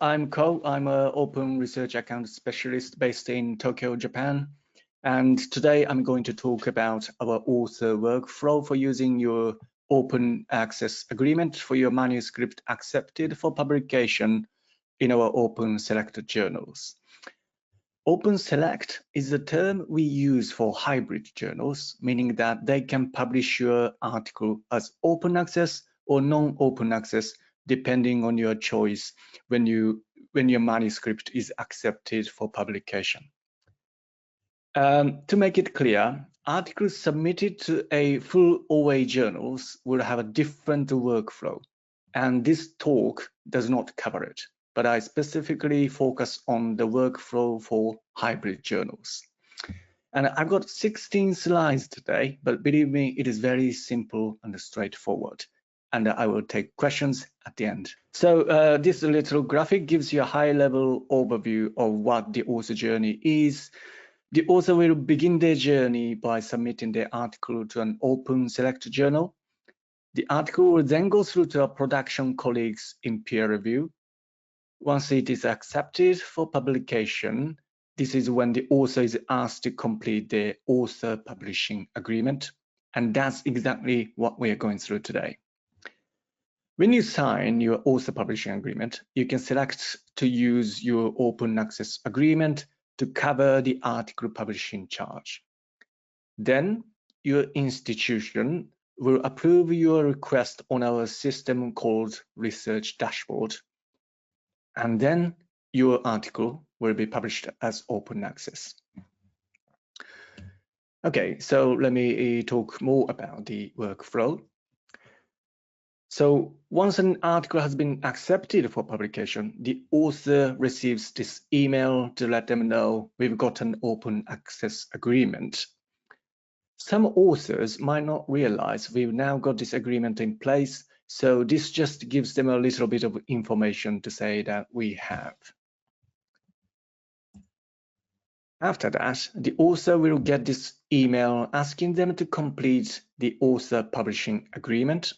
I'm Ko. I'm an open research account specialist based in Tokyo, Japan. And today I'm going to talk about our author workflow for using your open access agreement for your manuscript accepted for publication in our open select journals. Open select is a term we use for hybrid journals, meaning that they can publish your article as open access or non-open access, depending on your choice when your manuscript is accepted for publication. To make it clear, articles submitted to a full OA journals will have a different workflow, and this talk does not cover it, but I specifically focus on the workflow for hybrid journals. And I've got 16 slides today, but believe me, it is very simple and straightforward. And I will take questions at the end. So this little graphic gives you a high-level overview of what the author journey is. The author will begin their journey by submitting their article to an open select journal. The article will then go through to our production colleagues in peer review. Once it is accepted for publication, this is when the author is asked to complete the author publishing agreement. And that's exactly what we are going through today. When you sign your author publishing agreement, you can select to use your open access agreement to cover the article publishing charge. Then your institution will approve your request on our system called Research Dashboard. And then your article will be published as open access. Okay, so let me talk more about the workflow. So once an article has been accepted for publication, the author receives this email to let them know we've got an open access agreement. Some authors might not realize we've now got this agreement in place, so this just gives them a little bit of information to say that we have. After that, the author will get this email asking them to complete the author publishing agreement.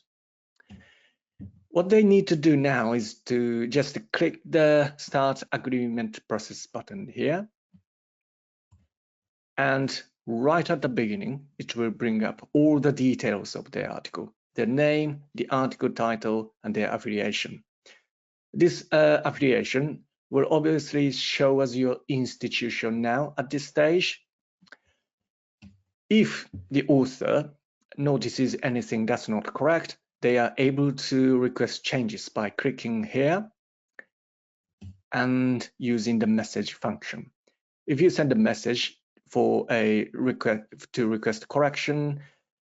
What they need to do now is to just click the Start Agreement Process button here. And right at the beginning, it will bring up all the details of the article, their name, the article title, and their affiliation. This affiliation will obviously show us your institution now at this stage. If the author notices anything that's not correct, they are able to request changes by clicking here and using the message function. If you send a message for a request correction,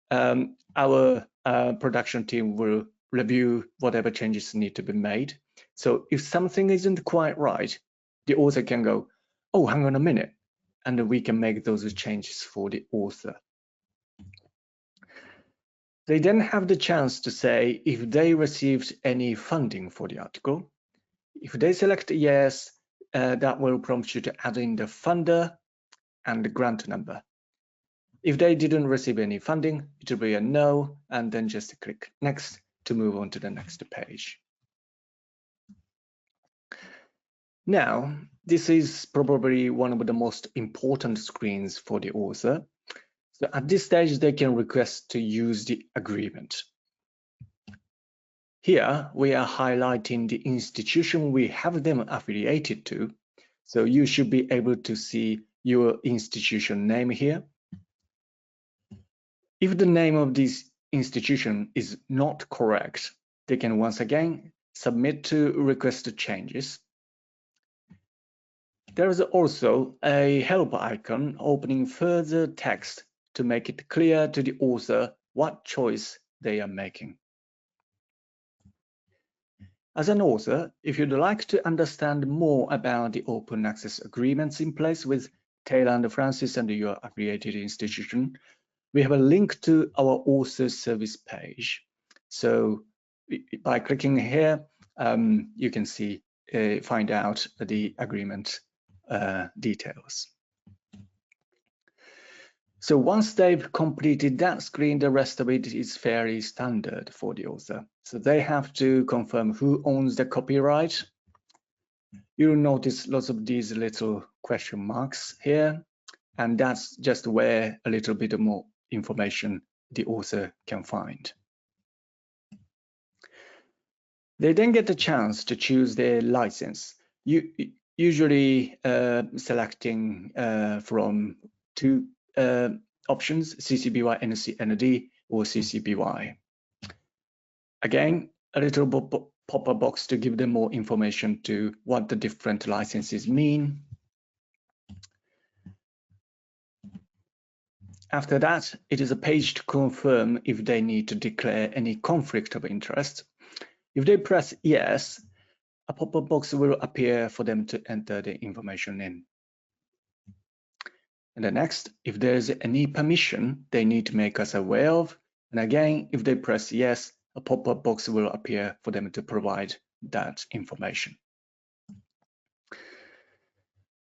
our production team will review whatever changes need to be made. So if something isn't quite right, the author can go, oh, hang on a minute, and we can make those changes for the author. They then have the chance to say if they received any funding for the article. If they select yes, that will prompt you to add in the funder and the grant number. If they didn't receive any funding, it will be a no, and then just click next to move on to the next page. Now, this is probably one of the most important screens for the author. So at this stage, they can request to use the agreement. Here, we are highlighting the institution we have them affiliated to. So you should be able to see your institution name here. If the name of this institution is not correct, they can once again submit to request changes. There is also a help icon opening further text to make it clear to the author what choice they are making. As an author, if you'd like to understand more about the open access agreements in place with Taylor and Francis and your affiliated institution, we have a link to our author service page. So by clicking here, you can see, find out the agreement details. So once they've completed that screen, the rest of it is fairly standard for the author. So they have to confirm who owns the copyright. you'll notice lots of these little question marks here, and that's just where a little bit more information the author can find. They then get a chance to choose their license, usually selecting from two options, CC BY NC ND or CC BY. Again, a little pop-up box to give them more information to what the different licenses mean. After that, it is a page to confirm if they need to declare any conflict of interest. If they press yes, a pop-up box will appear for them to enter the information in. And the next, if there's any permission they need to make us aware of, and again, if they press yes, a pop-up box will appear for them to provide that information.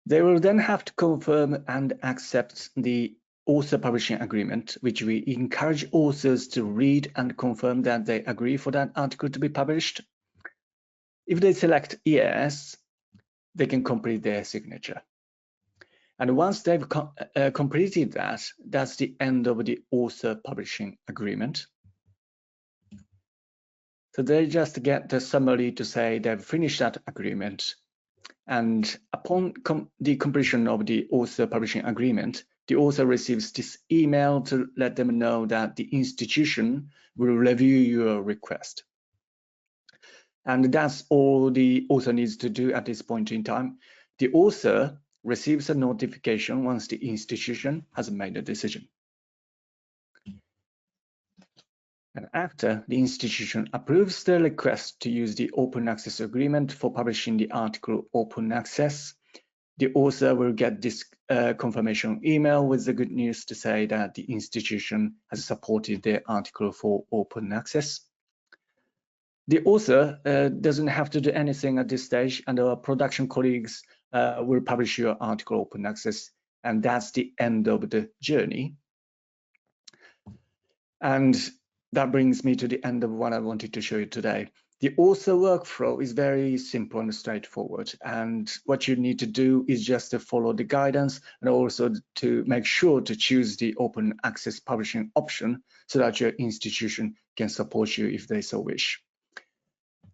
They will then have to confirm and accept the author publishing agreement, which we encourage authors to read and confirm that they agree for that article to be published. If they select yes, they can complete their signature. And once they've completed that, that's the end of the author publishing agreement. So they just get the summary to say they've finished that agreement. And upon the completion of the author publishing agreement, the author receives this email to let them know that the institution will review your request. And that's all the author needs to do at this point in time. The author receives a notification once the institution has made a decision. And after the institution approves the request to use the open access agreement for publishing the article open access, the author will get this confirmation email with the good news to say that the institution has supported their article for open access. The author doesn't have to do anything at this stage, and our production colleagues will publish your article open access, and that's the end of the journey. And that brings me to the end of what I wanted to show you today. The author workflow is very simple and straightforward, and what you need to do is just to follow the guidance and also to make sure to choose the open access publishing option so that your institution can support you if they so wish.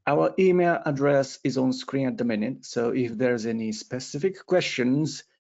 Our email address is on screen at the minute, so if there's any specific questions,